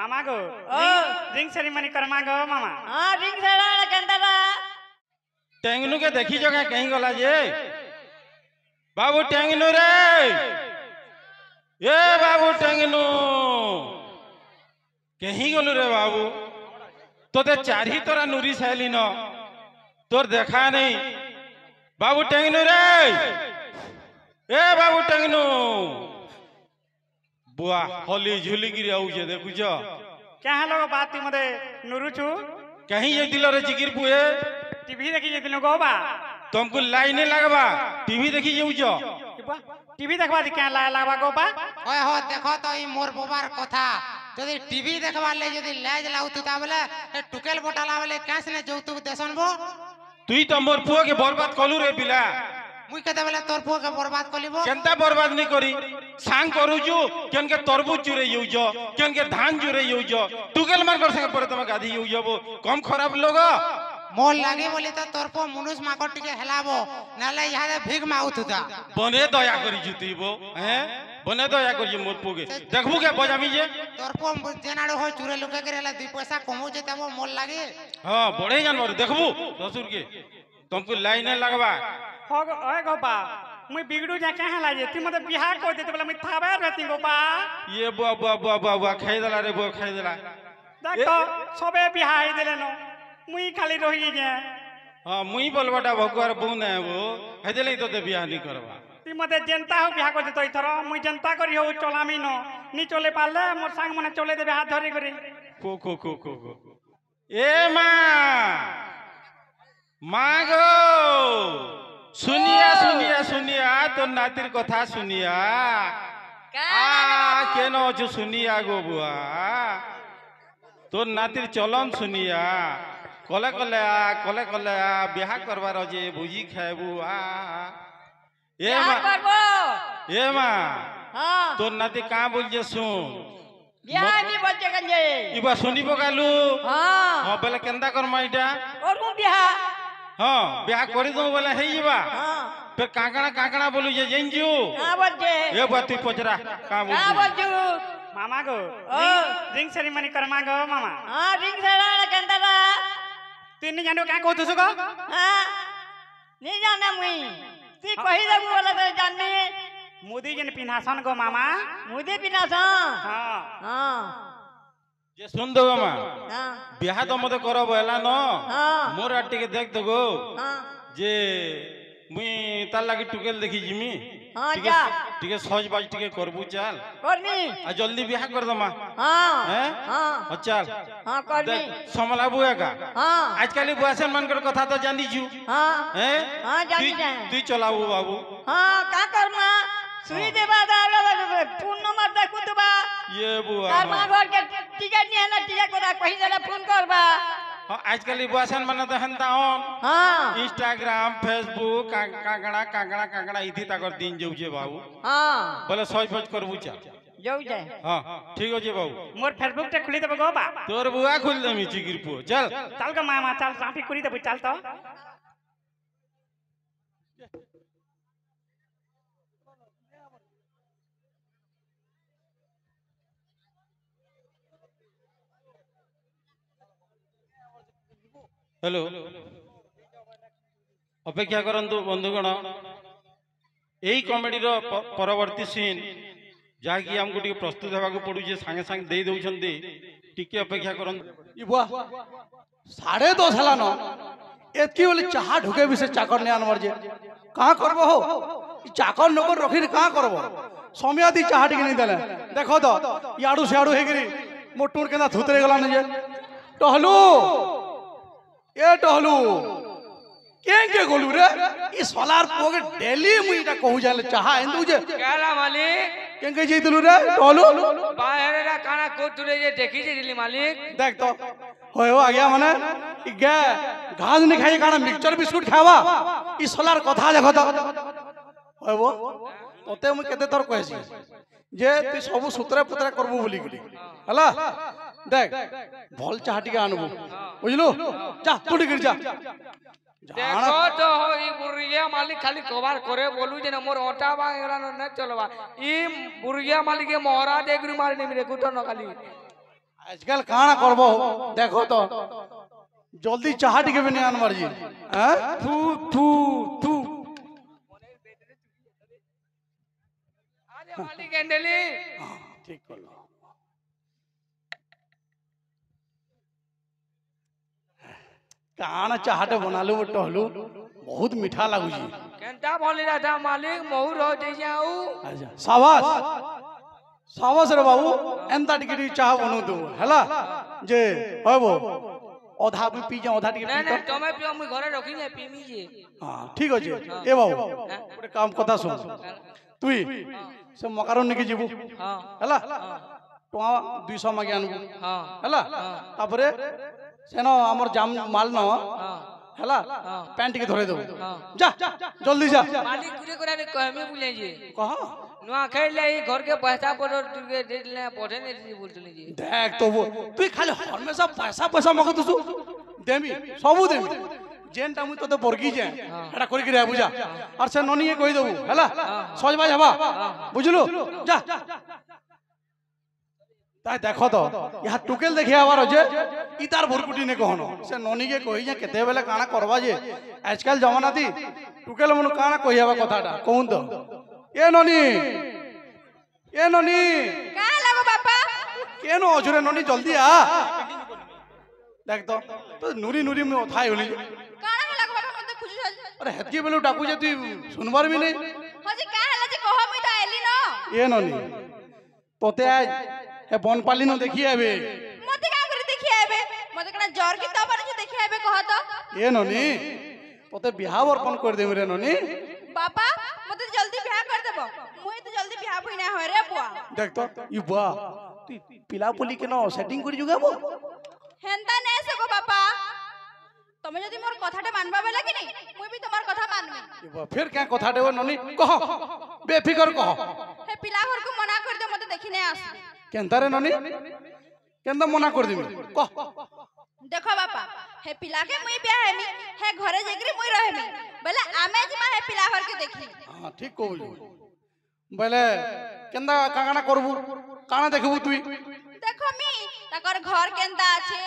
मामा गो ओ ring ceremony Karma गो मामा हां ring सेड़ा केंतरा टेंगनू के देखी जगह कहीं गला जे बाबू टेंगनू रे ए बाबू टेंगनू कहीं गलु रे बाबू तो चारी तोरा नूरी सैली न तोर देखा नहीं बाबू टेंगनू रे ए बाबू टेंगनू बुआ होली झुली गिरी आउजे देखुछ क्या है लोग बात मते नुरुचु कहीं ये दिलो रे जिगिर पुए टीवी देखी जे गो बा तुमको लाइन लगवा टीवी देखी जाऊछ टीवी देखबा दी क्या लागबा गो बा ओए हो देखो तो ई मोर बोबार कथा यदि टीवी देखबा ले यदि लाज लाउतुता बोले टुकेल बोटाला बोले कैसे ने जौतुक देसनबो तुई तो मोर पुओ के बर्बाद कलु रे पिला मुई कते बेले तोर पुओ के बर्बाद कलिबो केनता बर्बाद नहीं करी सांग करूजु केन के तरबूज चुरे यूजो केन के धान चुरे यूजो टुकेल मार कर संगे पर तुम गाधी यूजबो कम खराब लोग मोर लागे बोले तो तोर पो मनुष माको टिके हेलाबो नाले इहादे भीख माउतुता बने दया करी जुतीबो हैं बने दया करी मोर पुगे देखबू के बजामी जे तोर पो जेनाडो हो चुरे लुके करेला 2 पैसा कमौ जे तबो मोर लागे हां बड़े जानवर देखबू ससुर के तुमको लाइन लगवा हो गो ओए गो बा मुई बिगड़ू जा कहां लाजे ती मते बिहार को देते बोला मैं थाबे रहती गो बा ये बुआ बुआ बुआ बुआ बुआ खाई देला रे बुआ खाई देला देख तो सबे बिहार देले नो मुई खाली रही जे हां मुई बोलबाटा भगवान बू ने वो हेदेले तो ते बियाह नहीं करवा ती मते जनता हो बिहार को देतो इथरो मुई जनता करी हो चलामी नो नी चले पाले मोर संग मने चले देबे हाथ धरी करी को ए माँ गो सुनिया तो नातिर कथा सुनिया केनो जो सुनिया गो बुआ तो नातिर चलन सुनिया कले कले बिहा करबार जे भुजी खाएबू ए माँ हां तो नाती का बोल जे सुन बियाह नहीं बोलते गंजे इबा सुनी पकालू हां हां बेले केंदा करमा इटा करू बियाह हां बियाह करी दो बोले हे इबा हां फिर काकड़ा बोलू जे जंजू का बोलते ए बात तू पचरा का बोल का बोलजू मामा गो ओ रिंग सेरेमनी करमा गो मामा हां रिंग सेड़ा केंतरा तीन जानो का कहतु सको हां नहीं जाना मुई ती कहि देबू बोला तो जाननी मोदी जन पिन्हासन गो मामा मुदे बिनासा हां हां जे सुन दो मामा हां बियाह तो मते करब एला न हां मोर आटी के देख दो गो हां जे मुई तार लागी टुकेल देखी जिमी हां जा टिके सज बाज टिके करबू चल करनी आ जल्दी बियाह कर दमा हां हैं हां चल हां करनी समला बुआ का हां आजकल बुआसन मन कर कथा तो जानी छु हां हैं हां जानी जाए तू चलाबू बाबू हां का करना सुई देबा दा फोन नंबर दे कुतबा ये बुआ तार मां घर के टिकट नहीं है ना टिकट कोदा कहि देला फोन करबा हां आजकल बुआसन मन तो हंता ऑन हां इंस्टाग्राम फेसबुक कांगड़ा इथि ताकर दिन जाऊ छे बाबू हां बोले सज फज करबू चल जाऊ जाए हां ठीक हो जे बाबू मोर फेसबुक टे खुली देबो गो बा तोर बुआ खुल देमी चिगिर पो चल चल गो मामा चल ट्रैफिक करी देबो चल तो हेलो अपेक्षा करंतु बंधुगण यही कमेडी परवर्ती सीन जहाँकि आमको टी प्रस्तुत होगा पड़ू सांगे सांगे दे दौरान टिके अपेक्षा करंतु बुआ 10:30 हला न एतकी बोले चाहा ढुके भी से चाकर ने आनवर जे कहां करबो हो ई चाकर नकर रखी कहां करबो समिया दी चाहा टिके नहीं देले देखो तो याडू सेयाडू हे गिरी मोटूर केना थुतरे गला न जे टहलू ए टहलू के गोलू रे ई सोलार पोगे डेली मुईटा कहू जाले चाहा हिंदू जे केला मालिक के जइतलू रे टहलू बाहर रा काना को तुले जे देखी जे दिली मालिक देख तो होय हो आ गया माने ई गे घास नहीं खाई काना मिक्सचर बिस्कुट खावा ई सोलार कथा देखो तो होय वो तते मु केते तोर कहसी जे तू सब सूत्रे पुत्रे करबू बोली गली हला देख भल चाहटी के आनबू बुझलु जा तू गिर जा देखो तो हो ई बुरिया मालिक खाली कबार करे बोलू जे मोर ओटा बा एरा न चलबा ई बुरिया मालिक के मोहरा देगरी मारने मिले कुतो न खाली आजकल काना करबो देखो तो जल्दी चाहा टिके भी नहीं आनबार जी हैं थू थू थू আরে মালিক ক্যান্ডেলি ठीक करलो काना चाहटे बनालू टहलू बहुत मीठा लागू जी কেনটা বলি রাধা মালিক মহুর हो जाई जाऊ अच्छा साबास साबास रे बाबू एंता टिके टिके चाह बनू तू हैला जे हबो आधा भी पी जा आधा टिके না पी না तो তুমি পিও মুই ঘরে রখি না পিমি যে हां ठीक अछि ए बाबू गोटे काम कथा सुन तुई से मकारों निके जीबू হ্যাঁ हैला टोआ 200 मागे आनबू হ্যাঁ हैला तापरे सेनो हमर जाम माल न হ্যাঁ हैला पैंट के धरे देबू হ্যাঁ जा जल्दी जा মালিক ঘুরে করে আমি কহমি বুঝলে যে कहा नुआ खाइले ई घर के पैसा पर तुके देले पठे नहीं बोलतनी जी देख तो वो तू खाली हमेशा पैसा पैसा मगत तू देमी सबू देमी जेन टाइम तो बरगी जे एटा करि के बुझा और से ननी के कहि देबू हैला सज भाई हवा बुझलु जा ताई देखो तो यहाँ टुकेल देखि आवार जे इतार भुरकुटी ने कहनो से ननी के कहि जे केते बेले काना करबा जे आजकल जमाना थी टुकेल मन काना कहि आबा कथाटा कहून तो ए ननी का लागो बापा केनो अजुरे ननी जल्दी आ देख तो नुरी नुरी में उठाई होली काना लागो बापा मते खुशी छ अरे हेतकी बेलु डाकू जे तू सुनबार भी नहीं हजी का हला जे कहो मुई तो आइली न ए ननी तोते आज हे बनपाली न देखि आबे मते का करे देखि आबे मते कना जर की तब ने देखि आबे कह तो ए ननी तोते बिहाव अर्पण कर देम रे ननी बापा मते जल्दी बियाह कर देबो मुई तो जल्दी बियाह भई ना होय रे बुआ देख तो ई बुआ तू पिला पुली के न सेटिंग करि जुगाबो हेंता नै सको बापा तमे जदी मोर कथाटे मानबा बेला कि नहीं मुई भी तुम्हार कथा मानबे ई बुआ फिर क्या कथा देबो ननी कह बेफिकर कह हे पिला घर को मना कर दे मते देखि नै आस केंता रे ननी केंता मना कर दिमी कह देखो बापा हे पिला के मुई बियाह हेमी हे घरे जेकरी मुई रहेमी बोले आमे जिमा हे पिला घर के देखी हां ठीक कहू बोले केंदा काना करबू काना देखबू तुई देखो मी ताकर घर केंता আছে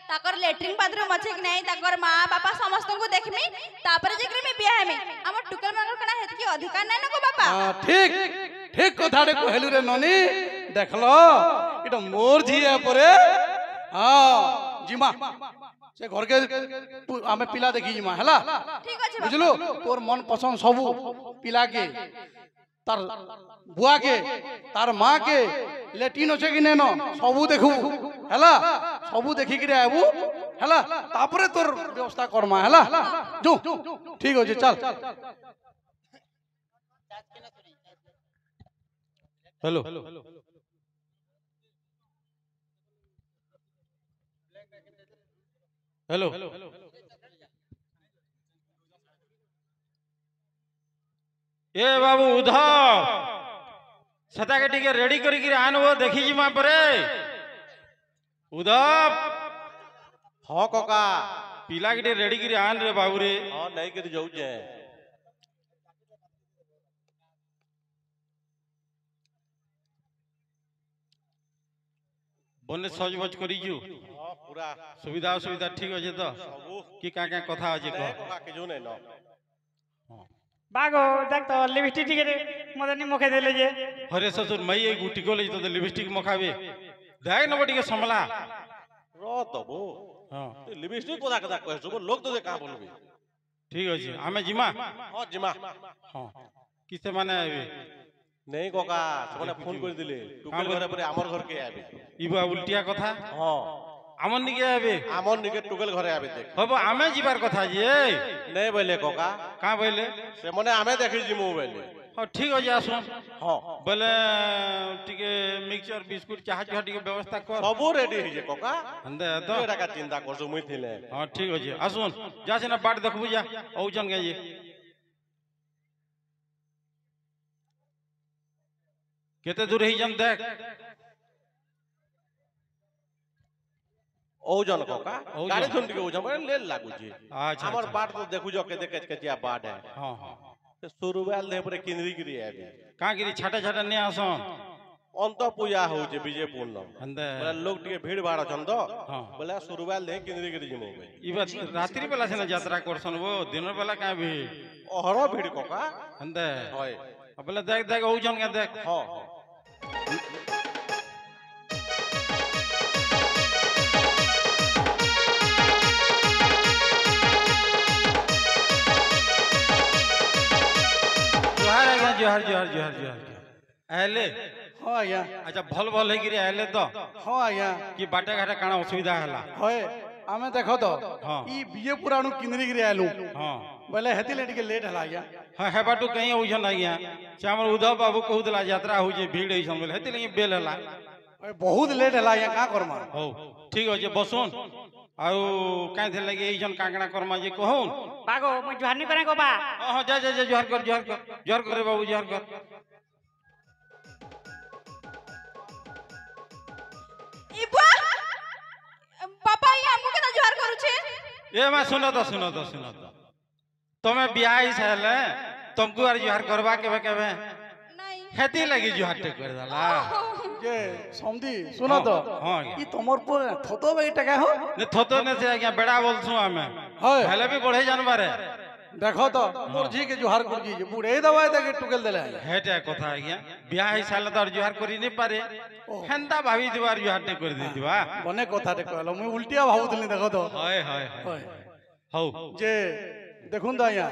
ताकर लेटरिंग बाथरूम আছে कि नहीं ताकर मां बापा समस्त को देखमी तापर जेकरी मी बियाह हेमी हमर टुकल मनर कना हेत की अधिकार नै नको बापा हां ठीक ठीक कथाडे कहलु रे ननी देखलो इटा मोर झिया परे हां जिमा से घर के हमें पिला देखी जिमा हला ठीक আছে बापा बुझलु तोर मन पसंद सबू पिला के तार बुआ के तार मां के लेटिन होचे कि नेनो सबू देखू हला सबू देखि के आबू हला तापरे तोर व्यवस्था करमा हला जो ठीक हो जे चल हेलो हेलो ए बाबू उधर सता के टिके रेडी करी के आनबो देखि जिमा परे उधर हाँ कका पिला के रेडी करी आन रे बाबू रे हाँ नहीं कर जाऊ जे बने सज बज करी जू हाँ पूरा सुविधा सुविधा ठीक अछि तो सबू की का का कथा अछि नहीं कह कका के जो नहीं ना बागो देख तो लिपस्टिक टिके मते नि मुखे देले जे हरे ससुर मई ए गुटी को ले तो लिपस्टिक मखाबे देख न बटी के समला रो तबो हां लिपस्टिक कोदा कदा कह सब लोग तो का बोलबे ठीक अछि हमें जिमा हाँ जिमा हां किसे माने आबे नहीं कका सबने फोन कर दिले टुकल घरे परे हमर घर के आबे इबा उल्टिया कथा हाँ আমন নিকে আবে আমন নিকে টুকল ঘরে আবে দেখ হবো আমি যাবার কথা যে नहीं बोले कका কা বইলে से मने आमे देखि जी मोबाइल हाँ ठीक আছে আসুন हाँ বলে টিকে মিক্সচার বিস্কুট চাহা চাহা টিকে ব্যবস্থা কর सबू रेडी है जे कका হন্দে তো तो एटा का चिंता करसु मुई थिले हाँ ठीक আছে আসুন যাছে না বাট দেখবু যা ওজন গে যে কেতে দূর হইছন দেখ ओजन कका ओजन। गाड़ी सुन के ओजन बड़े ले लागू जी अच्छा, हमर अच्छा। बाट तो देखु जो के देखे के बाट है हाँ हाँ शुरुआत ले परे किनरी गिरी है अभी का गिरी छाटा छाटा नहीं आसन अंत पूजा होचे विजय पूर्णम हंदे बोले लोग टिके भीड़ भाड़ अछन तो हाँ। बोले सुरुवाल दे किंदरी गिरी जिमो भाई ई बात रात्रि बेला से यात्रा करसन वो दिन बेला का भी ओहर भीड़ कोका हंदे होय बोले देख देख हो जन के देख हां जोहार आज्ञा जोहार जोहार जोहार जोहार आले हाँ आज्ञा अच्छा भल भल हेगिरी आले तो हाँ आज्ञा कि बाटे घाटे काना असुविधा हला होए आमे देखो तो हाँ। ई बीए पुराणु किंदरी गिरी आलू हाँ बोले हेती लेट के लेट हला आज्ञा हाँ हे बाटू कहीं होइछन आज्ञा से हमर उद्धव बाबू कहूतला यात्रा हो जे भीड़ होइछन बोले हेती लगे बेल हला ओए, बहुत लेट हला आज्ञा का करमा हो ठीक हो जे बसुन आउ काहे थे लगे एइछन काकड़ा करमा जे कहून बागो मुई जुहार नहीं करे गो बा हां जा जा जा जोहार कर रे बाबू जोहार कर ई बुआ पापा ये हमको केना जोहार करू छे ए मैं सुनो तो तुम्हें ब्याह ही छले तुमको आर जोहार करबा केबे केबे नहीं हेती लगी जोहार टे कर दला ये समधी सुनो तो हाँ आज्ञा ई तमर पर थतो बे टका हो ने थतो ने से आज्ञा बेड़ा बोलसु हमें होय पहले भी बढ़े जानबारे देखो तो मोर जी के जोहार कर जी बूढ़े दवाई दे के टुकेल देले हेटे कथा आज्ञा ब्याह ही छले तो जोहार करी नहीं पारे हेंदा भाभी दिवार जोहार टे कर देतिबा बने कथा टे कहलो मुई उल्टिया भाबुतली देखो तो हाय हाय होय हौ जे देखुन तो आया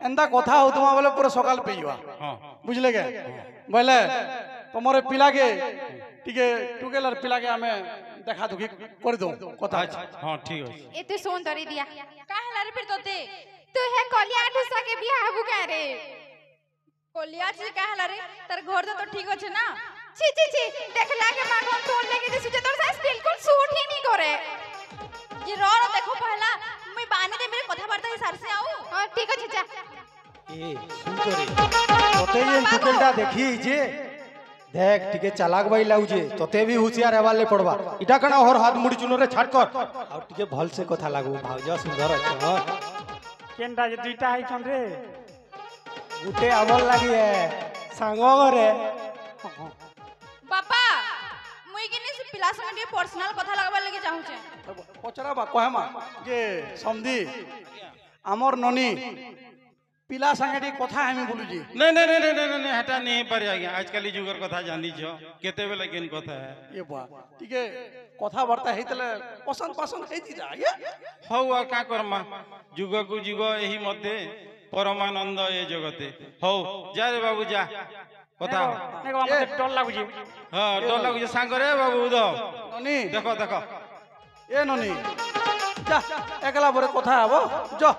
एंदा कथा हो तुमा बोले पूरा सकाल पेइवा हां बुझले के बोले तमरे पिला के टिके टुकेलर पिला के हमें देखा दुखी कर दो कथा अच्छा हां ठीक है एते सोन तरी दिया काहे रे फिर तोते तू है कलिया ठुसा के बियाह हबु का रे कोलिया जी काहे रे तार घर तो ठीक अछि ना छी छी छी देखला के माखन तोड़ लेके जे सुचे तोर साइज बिल्कुल सूट ही नहीं करे ये रो रो देखो पहला मैं बाने दे मेरे कथाबार्ता हिसाब से आऊ हां ठीक अछि जा ए सुन तो रे तोते ये टुकेलटा देखी जे देख टिके चालाक बाई लाउजे तोते भी होशियार हेवाले पड़वा इटा कना और हाथ मुड़ी चुनो रे छाट कर और टिके भल से कथा लागू भावजा सुंदर अच्छा केनटा जे दुईटा है छन रे गुटे अमल लागी है सांगो रे बापा मुई किने से पिला संगे पर्सनल कथा लगबा लगे चाहू छे पचरा बा कहमा जे समधी हमर ननी पिला संगे टी कथा हमें बोलू जी नहीं हटा नहीं पारे आज्ञा आजकल जुगर कथा जानी छ केते बेला केन कथा है ये बा टिके कथा वार्ता हेतले पसंद पसंद हेती जा ये हौ आ का करमा जुग को जुग एही मते परमानंद ए जगते हौ जा रे बाबू जा कथा देखो हमके टोल लागु जी हां डर लागु जे सांग रे बाबू उदव ननी देखो देखो ए ननी जा एकला बरे कथा हबो जा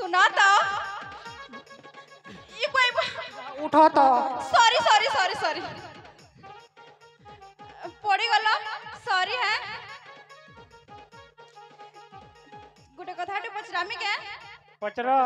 सुना तो ये कोई उठो तो सॉरी सॉरी सॉरी सॉरी पड़ी गलो सॉरी है गुटे कथाटे पचरामी के पचरो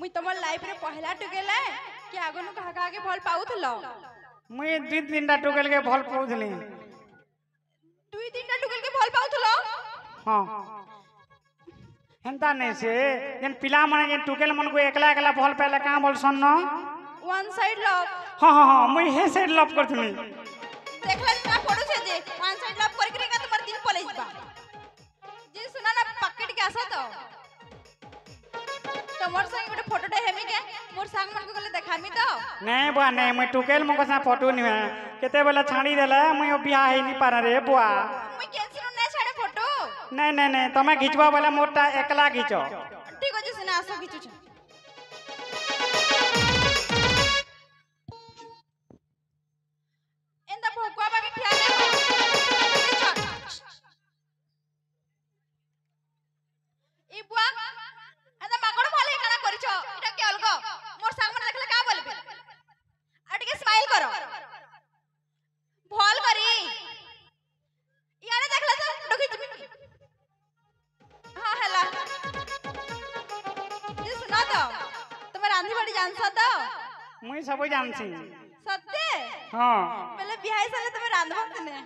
मुई तमर लाइफ रे पहला टुकेले कि आगनु कहा कहा के भल पाउथलो मुई दुई तीनटा टुकेल के भल पहुंचली दुई तीनटा टुकेल के भल पाउथलो हां हेंता नहीं से जेन पिला माने जेन टुकेल मन को एकला एकला भल पहले का बोल सन न वन साइड लव हां मुई हे साइड लव करथनी देखला ना फोटो से जे वन साइड लव करके का तुम्हार दिल पले जबा जे सुना ना पकेट के आसा तो तमर संग गोटे फोटोटे हेमी के मोर संग मन को गले देखामी तो नहीं बुआ नहीं मुई टुकेल मको सा फोटो नहीं है केते बेला छाड़ी देला मुई बियाह ही नहीं पारा रे बुआ मुई कैंसिल ना छाड़े फोटो नहीं तमे खिचवा वाला मोटा एकला खिचो ठीक हो जैसे ना आसो खिचू छ एंदा भोकवा बाके ठिया दे ई बुआ एंदा मागड़ भाले काना करिछो इटा के अलगो मोर संग मन देखले का बोलबे आ टिके स्माइल करो भल करी यारे देखला तो फोटो खिचमी हां हेला ये सुना तो तुम रांधी बड़ी जानसा तो मुई सब जानसी सत्य हां पहले बिहाई साले तुम रांधबा तने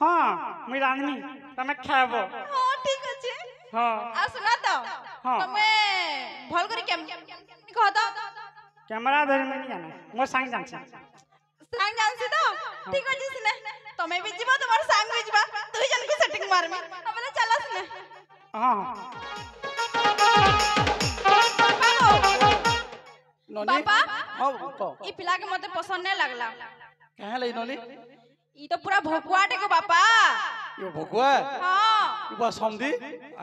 हां मुई रांधनी तमे खाबो हां ठीक अछि हां आ सुना तो हाँ। तुमे भल करी केम कह तो कैमरा धरे में नहीं जाना मोर सांग जानछ सांग जानसी तो ठीक अछि सिने तमे भी जीवा तुम्हार सांग भी जीवा दुई जन को सेटिंग मारमी हमने चला सिने हां ननी पापा हां को ई पिला के मते पसंद नहीं लागला कहां लई ननी ई तो पूरा भोकुआटे को बापा यो भगवा हां ई बा समधी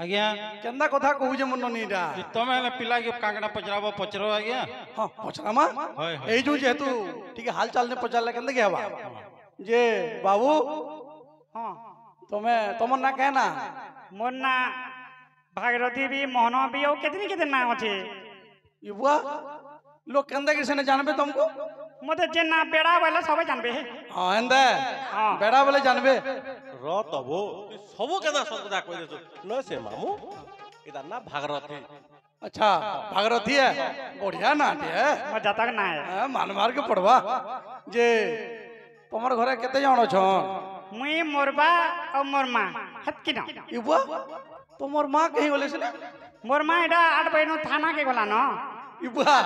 आज्ञा केंदा कथा कहू जे मन ननी रा तमे हेले पिला के कांगड़ा पचराबो पचरो आज्ञा हां पचरामा होय ए जो जेतु ठीक है हाल चाल ने पचारला केंदा के हवा जे बाबू हां तमर ना कहना मोर ना भागीरथी भी मोहन भी और कितनी ना अछि ई बुआ लोग केंदा के से जानबे तुमको मते जे ना बेड़ा वाला सब जानबे हां एंदा हां बेड़ा वाले जानबे ର ତବୁ ସବୁ କେଦା ସତଟା କହି ଦେଛୁ ନ ସେ ମାମୁ ଏଟା ନା ଭାଗରଥୀ अच्छा भागीरथी है बढ़िया नाट है मोर जातक ना है मान मार के पड़वा जे तमर घरे केते जण छन मुई मोरबा और मोर मां हत कि ना ई बुआ तमर मां कहीं बोले से मोर मां एडा 8 बजे थाना के गला न ई बुआ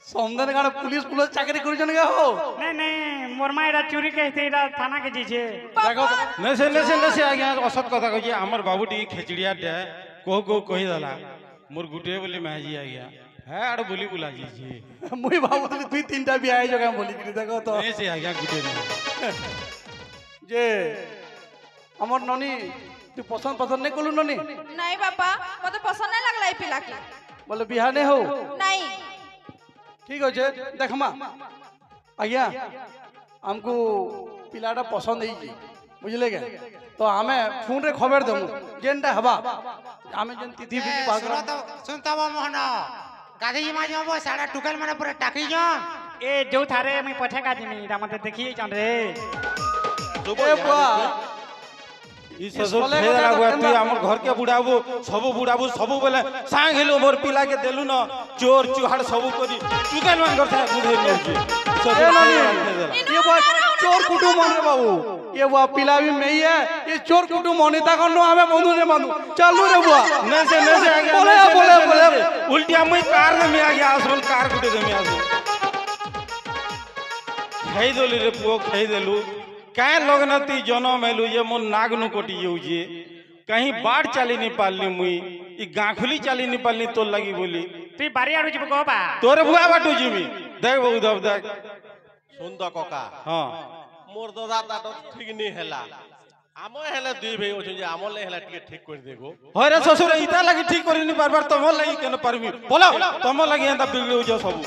समदन गाड़ पुलिस चाकरी करू जन हो नहीं नहीं मोर मां एडा चोरी कहते एडा थाना के जीछे देखो नसे आज्ञा असत कथा कहछि हमर बाबूटी खेचड़िया डे को कहि दला मोर गुटे बोली माजी आज्ञा है आड़ बोली बुला जी मुई बाबू तो दुई तीनटा भी आए जगह बोली कि देखो तो नसे आज्ञा गुटे नहीं जे हमर ननी तू पसंद नहीं कोलू ननी नहीं पापा मते पसंद नहीं लागला ई पिला के बोले बिहाने हो नहीं ठीक है देखमा आज्ञा हमको पिलाटा पसंद है बुझले के तो हमें फोन रे खबर देमु जेनटा हवा हमें जन तिथि बिथि बागर सुन तब मोहन गाधी जी माज में सारा टुकल माने पूरा टाकी जन ए जो थारे मैं पछे का जिमी रा मते देखिए जान रे ए बुआ ई ससुर फेरा हुआ तू हमर घर के बुढ़ाबू सब बोले सांग हेलो मोर पिला के देलु न चोर चुहाड़ सब करी टुकल मान घर से बुढ़े नौजी ए ननी ये बुआ चोर कुटुम रे बाबू ये बुआ पिला भी में ही है ये चोर कुटुम अनिता कनो हमें बंधु ने बंधु चलू रे बुआ नसे आ गया बोले उल्टिया मैं कार में आ गया असल कार गुटे दे में आसो खाई देली रे पुओ खाई देलु काहे लगनती जनम हेलु ये मोर नाग नु कोटी येउजे कहीं बाढ़ चली नहीं पालनी मुई ई गाखुली चली नहीं पालनी तो लगी बोली तू बारी आडू जिब को बा तोरे बुआ बाटू जिमी देख बहु दब देख सुन तो कका हां मोर दादा ता ठीक नहीं हैला आम हेले दुई भाई अछि जे आम ले हेला टिके ठीक कर देगो होरे ससुर इता लगी ठीक करी नहीं बार बार तमो लगी केन परमी बोलो तमो लगी एंदा बिगड़ो जो सब